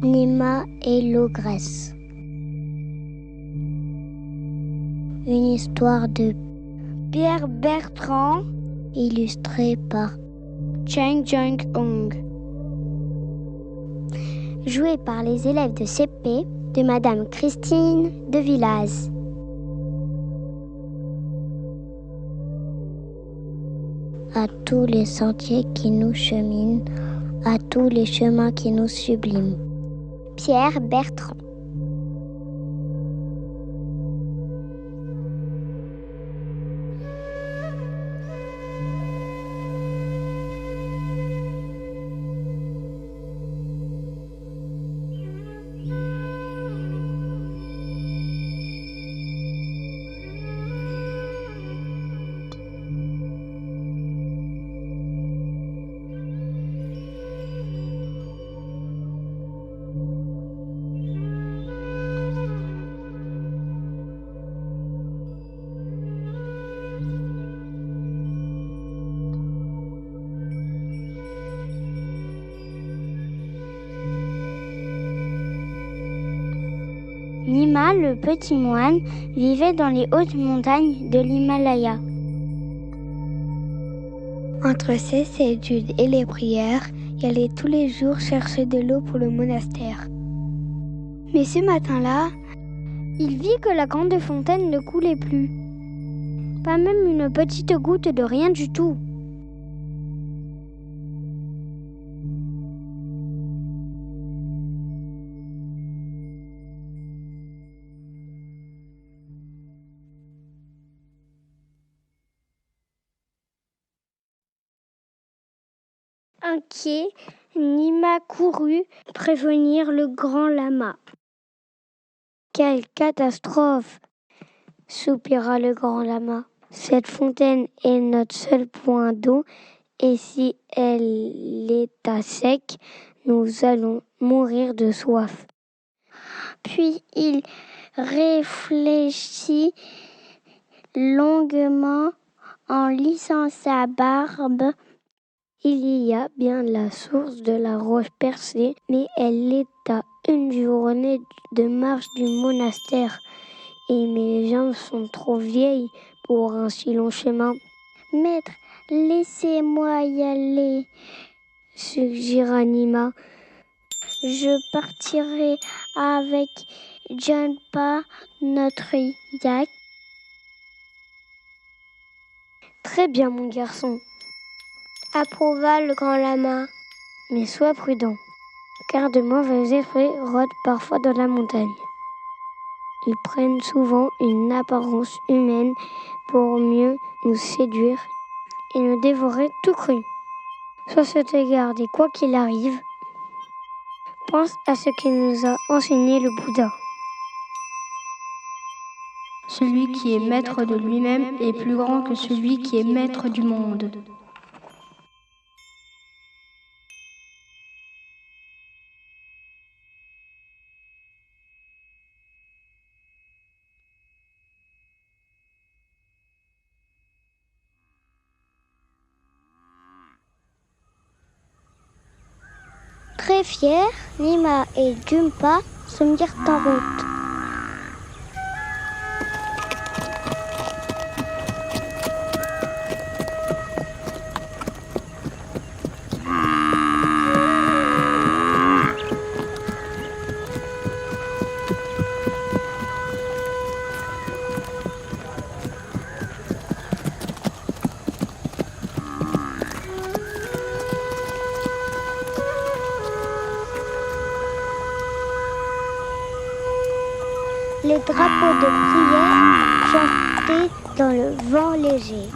Nima et l'ogresse. Une histoire de Pierre Bertrand, illustrée par Cheng Jung-Ong. Joué par les élèves de CP de Madame Christine de Villaz. À tous les sentiers qui nous cheminent, à tous les chemins qui nous subliment. Pierre Bertrand. Nima, le petit moine, vivait dans les hautes montagnes de l'Himalaya. Entre ses études et les prières, il allait tous les jours chercher de l'eau pour le monastère. Mais ce matin-là, il vit que la grande fontaine ne coulait plus. Pas même une petite goutte de rien du tout. Inquiet, Nima courut prévenir le grand lama. Quelle catastrophe! Soupira le grand lama. Cette fontaine est notre seul point d'eau et si elle est à sec, nous allons mourir de soif. Puis il réfléchit longuement en lissant sa barbe. Il y a bien la source de la roche percée, mais elle est à une journée de marche du monastère. Et mes jambes sont trop vieilles pour un si long chemin. Maître, laissez-moi y aller, suggéra Nima. Je partirai avec Junpa, notre yak. Très bien, mon garçon, approuva le grand lama. Mais sois prudent, car de mauvais esprits rôdent parfois dans la montagne. Ils prennent souvent une apparence humaine pour mieux nous séduire et nous dévorer tout cru. Sois sur tes gardes et quoi qu'il arrive, pense à ce que nous a enseigné le Bouddha. Celui qui est maître de lui-même est plus grand que celui qui est maître du monde. Très fiers, Nima et Junpa se mirent en route. Les drapeaux de prière chantaient dans le vent léger.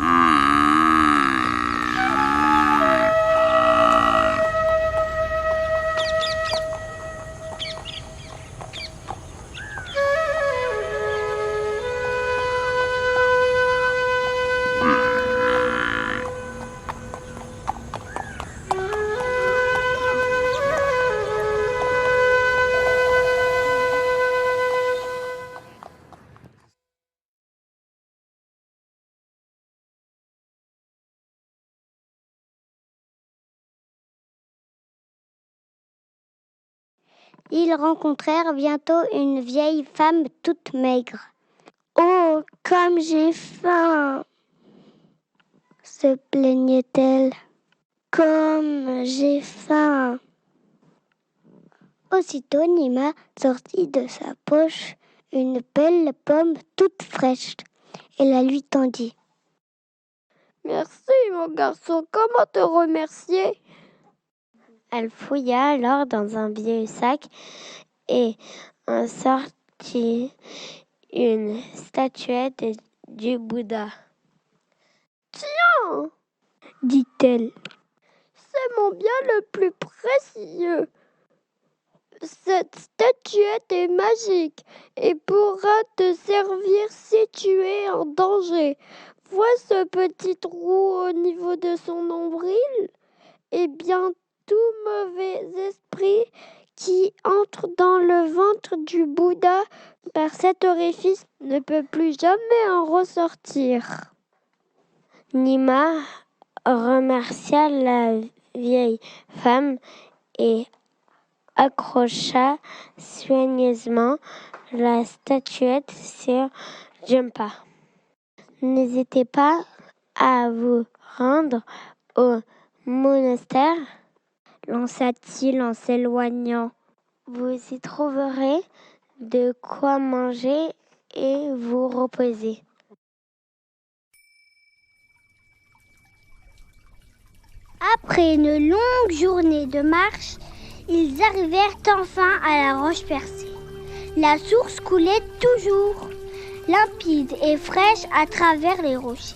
Ils rencontrèrent bientôt une vieille femme toute maigre. « Oh, comme j'ai faim !» se plaignait-elle. « Comme j'ai faim !» Aussitôt, Nima sortit de sa poche une belle pomme toute fraîche et la lui tendit. « Merci, mon garçon, comment te remercier ?» Elle fouilla alors dans un vieux sac et en sortit une statuette du Bouddha. « Tiens !» dit-elle. « C'est mon bien le plus précieux. Cette statuette est magique et pourra te servir si tu es en danger. Vois ce petit trou au niveau de son nombril? Eh bien, tout mauvais esprit qui entre dans le ventre du Bouddha par cet orifice ne peut plus jamais en ressortir. » Nima remercia la vieille femme et accrocha soigneusement la statuette sur Jumpa. « N'hésitez pas à vous rendre au monastère, lança-t-il en s'éloignant. Vous y trouverez de quoi manger et vous reposer. » Après une longue journée de marche, ils arrivèrent enfin à la roche percée. La source coulait toujours, limpide et fraîche à travers les rochers.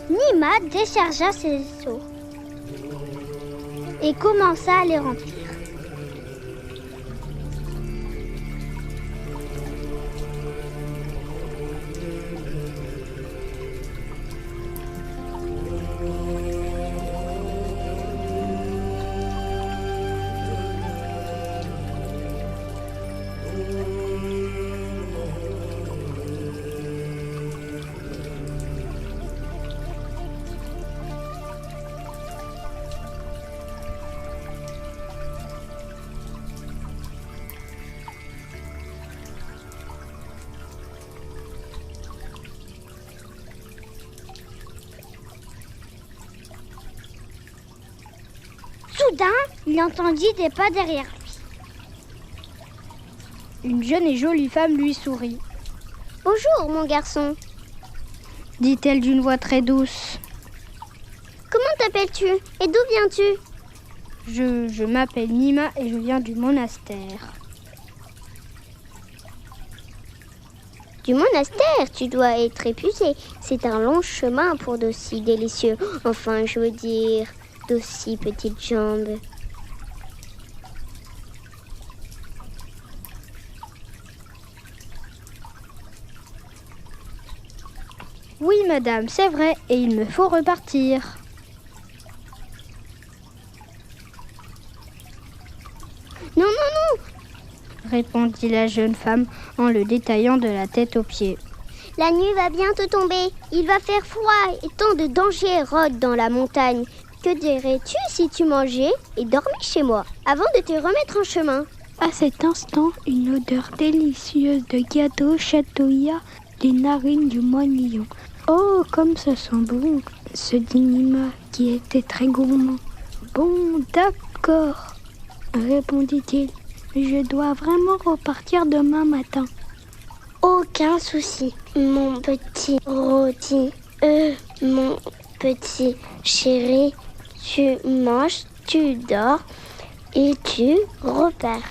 Nima déchargea ses seaux et commença à les remplir. Soudain, il entendit des pas derrière lui. Une jeune et jolie femme lui sourit. « Bonjour, mon garçon, » dit-elle d'une voix très douce. « Comment t'appelles-tu et d'où viens-tu » ? Je m'appelle Nima et je viens du monastère. » Du monastère, tu dois être épuisé. C'est un long chemin pour d'aussi délicieux. Enfin, je veux dire, d'aussi petites jambes. Oui, madame, c'est vrai, et il me faut repartir. Non, non, non, répondit la jeune femme en le détaillant de la tête aux pieds. La nuit va bientôt tomber. Il va faire froid et tant de dangers rôdent dans la montagne. Que dirais-tu si tu mangeais et dormais chez moi avant de te remettre en chemin ? À cet instant, une odeur délicieuse de gâteau chatouilla les narines du moine-lion. « Oh, comme ça sent bon !» se dit Nima, qui était très gourmand. « Bon, d'accord, » répondit-il. « Je dois vraiment repartir demain matin. » Aucun souci, mon petit rôti. Mon petit chéri, tu manges, tu dors et tu repars.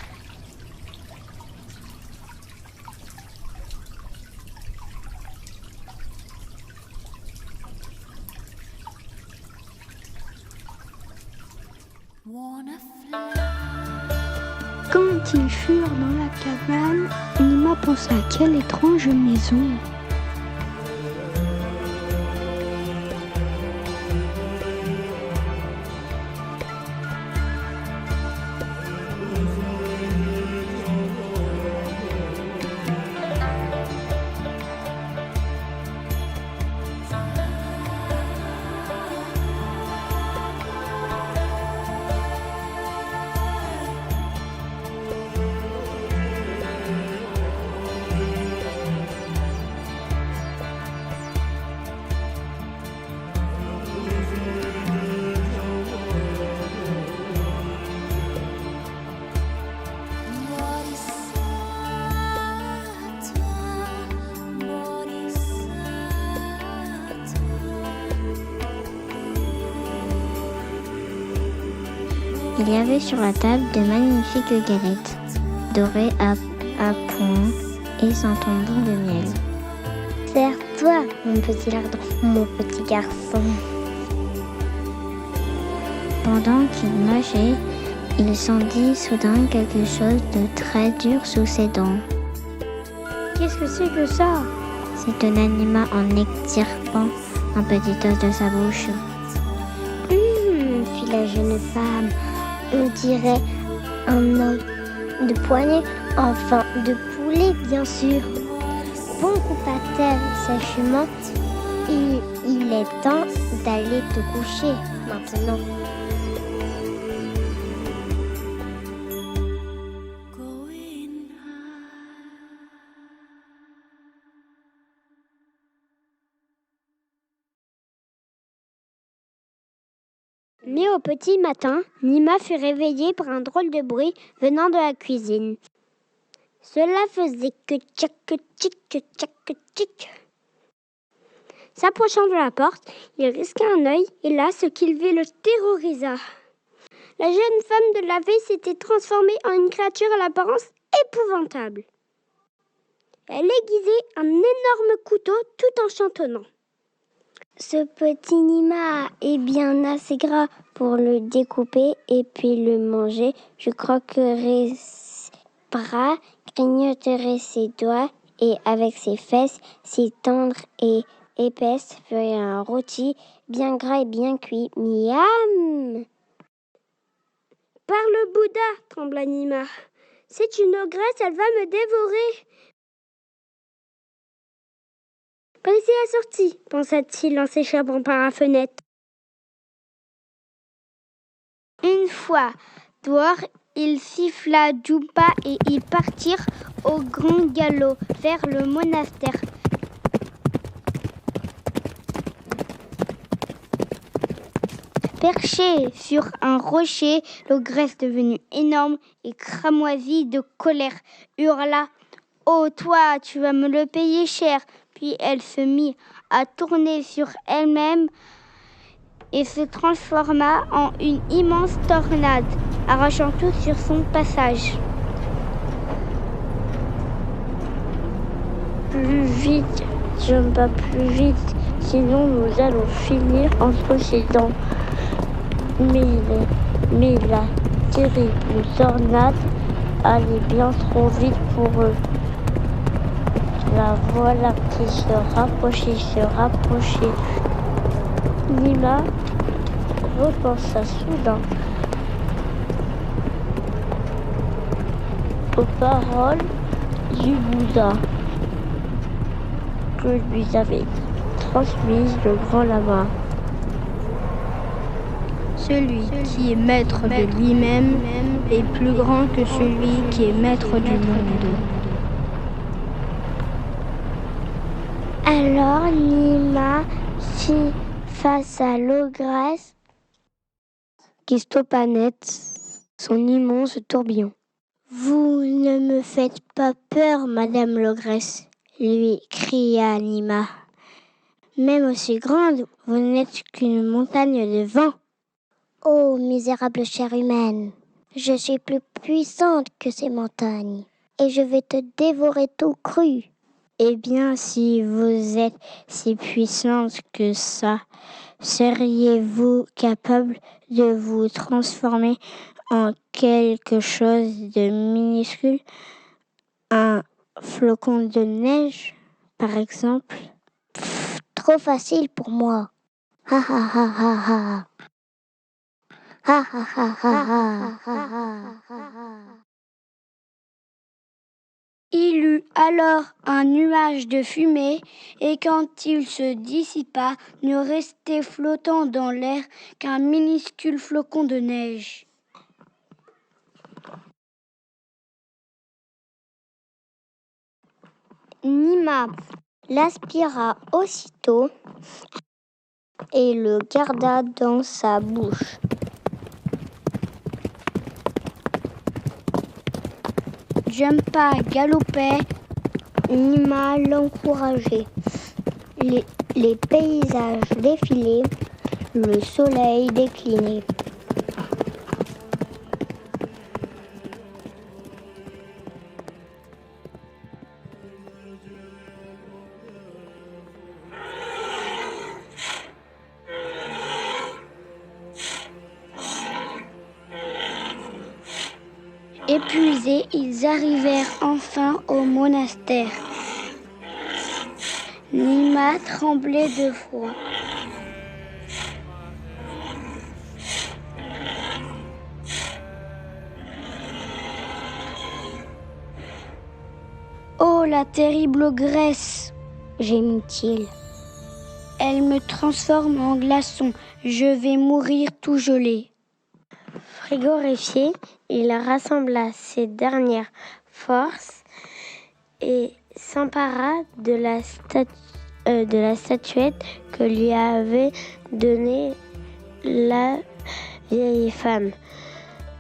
quand ils furent dans la cabane, Nima pensa à quelle étrange maison. Il y avait sur la table de magnifiques galettes, dorées à point et sentant bon le miel. Serre-toi, mon petit lardon, mon petit garçon. Pendant qu'il mangeait, il sentit soudain quelque chose de très dur sous ses dents. Qu'est-ce que c'est que ça? C'est un animal en extirpant un petit os de sa bouche. Fit la jeune femme. On dirait un os de poignet, enfin de poulet bien sûr. Bon, coupa-t-elle sèchement, il est temps d'aller te coucher maintenant. Mais au petit matin, Nima fut réveillée par un drôle de bruit venant de la cuisine. Cela faisait que tchac, tchic. S'approchant de la porte, il risqua un œil et là, ce qu'il vit le terrorisa. La jeune femme de la veille s'était transformée en une créature à l'apparence épouvantable. Elle aiguisait un énorme couteau tout en chantonnant. Ce petit Nima est bien assez gras pour le découper et puis le manger. Je croquerai ses bras, grignoterai ses doigts et avec ses fesses si tendres et épaisses ferai un rôti bien gras et bien cuit. Miam! Par le Bouddha, trembla Nima. C'est une ogresse, elle va me dévorer. Par ici la sortie, pensa-t-il en s'échappant par la fenêtre. Une fois dehors, il siffla Djoupa et ils partirent au grand galop vers le monastère. Perché sur un rocher, l'ogresse devenue énorme et cramoisie de colère hurla « Oh toi, tu vas me le payer cher !» Puis elle se mit à tourner sur elle-même et se transforma en une immense tornade, arrachant tout sur son passage. Plus vite, Jumba, plus vite, sinon nous allons finir entre ses dents. Mais la terrible tornade allait bien trop vite pour eux. La voilà qui se rapprochait. Nima repensa soudain aux paroles du Bouddha que lui avait transmises le grand lama. Celui qui est maître de lui-même est plus grand que celui qui est maître du monde. Alors Nima fit face à l'ogresse qui stoppa net son immense tourbillon. « Vous ne me faites pas peur, madame l'ogresse !» lui cria Nima. « Même aussi grande, vous n'êtes qu'une montagne de vent. » « Oh, misérable chair humaine, je suis plus puissante que ces montagnes et je vais te dévorer tout cru. » Eh bien, si vous êtes si puissante que ça, seriez-vous capable de vous transformer en quelque chose de minuscule, un flocon de neige, par exemple? Trop facile pour moi. Ha ha ha ha ha. Ha ha ha ha ha. Il eut alors un nuage de fumée, et quand il se dissipa, ne restait flottant dans l'air qu'un minuscule flocon de neige. Nima l'aspira aussitôt et le garda dans sa bouche. Jumpa galopait, Nima l'encourageait. Les paysages défilaient, le soleil déclinait. Épuisés, ils arrivèrent enfin au monastère. Nima tremblait de froid. Oh, la terrible ogresse, gémit-il. Elle me transforme en glaçon. Je vais mourir tout gelé. Frigorifié, il rassembla ses dernières forces et s'empara de la statuette que lui avait donnée la vieille femme.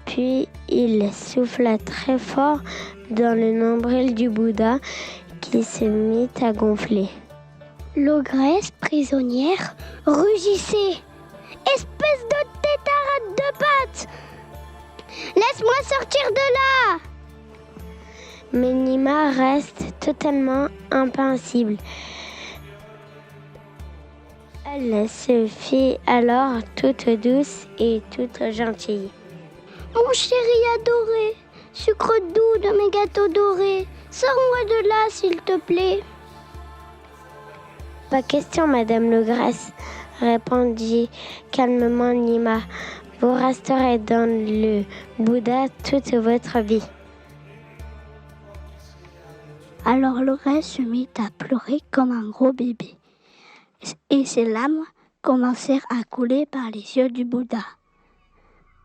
Puis il souffla très fort dans le nombril du Bouddha qui se mit à gonfler. L'ogresse prisonnière rugissait. « Espèce de tétarade de pattes! Laisse-moi sortir de là !» Mais Nima reste totalement impassible. Elle se fit alors toute douce et toute gentille. « Mon chéri adoré, sucre doux de mes gâteaux dorés, sors-moi de là s'il te plaît. » Pas question, Madame l'ogresse, répondit calmement Nima. Vous resterez dans le Bouddha toute votre vie. Alors l'ogresse se mit à pleurer comme un gros bébé. Et ses larmes commencèrent à couler par les yeux du Bouddha.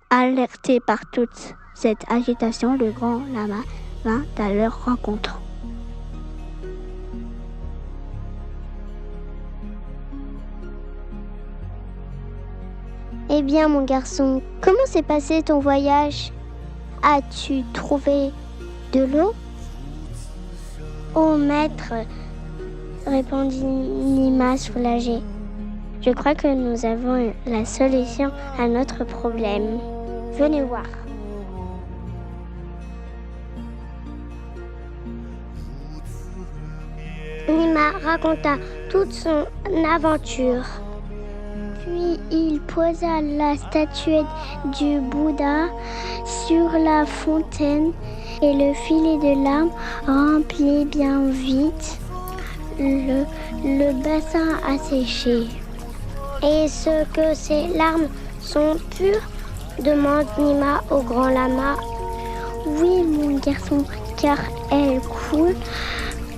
Alerté par toute cette agitation, le grand lama vint à leur rencontre. Eh bien, mon garçon, comment s'est passé ton voyage? As-tu trouvé de l'eau? Oh, maître, répondit Nima soulagé. Je crois que nous avons la solution à notre problème. Venez voir. Nima raconta toute son aventure. Puis il posa la statuette du Bouddha sur la fontaine et le filet de larmes remplit bien vite le bassin asséché. « Est-ce que ces larmes sont pures ?» demande Nima au grand lama. « Oui, mon garçon, car elles coulent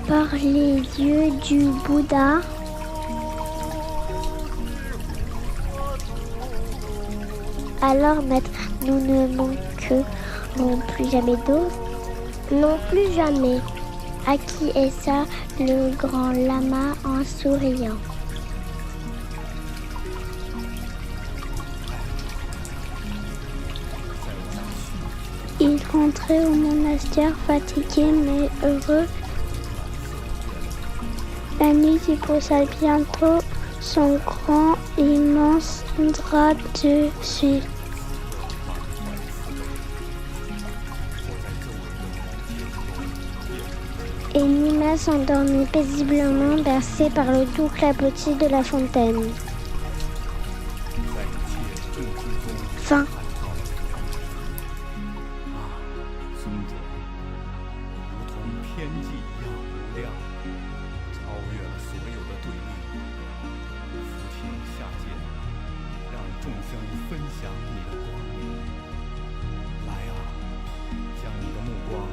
par les yeux du Bouddha. » Alors, maître, nous ne manquerons plus jamais d'eau? Non, plus jamais, acquiesça le grand lama en souriant. Il rentrait au monastère fatigué mais heureux. La nuit déposa bientôt son grand immense drap dessus. Et Nima s'endormit paisiblement, bercé par le doux clapotis de la fontaine. Fin. 天际一样无量，超越了所有的对立。父亲下界，让众生分享你的光明。来啊，将你的目光